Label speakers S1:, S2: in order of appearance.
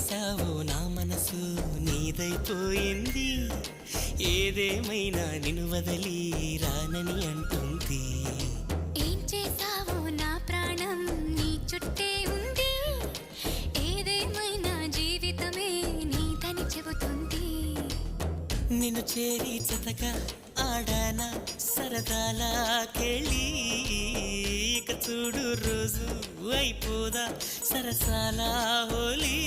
S1: చేసావో నా మనసు నీదైపోయింది, ఏదేమైనా నిన్ను వదిలి రానని అంటుంది.
S2: ఏం చేసావో నా ప్రాణం నీ చుట్టే ఉంది, ఏదేమైనా జీవితమే నీదని చెబుతుంది.
S1: నిన్ను చేరి జతగా ఆడానా సరదాలా కెళ్ళి, ఇక చూడు రోజు అయిపోదా సరసాల హోలీ.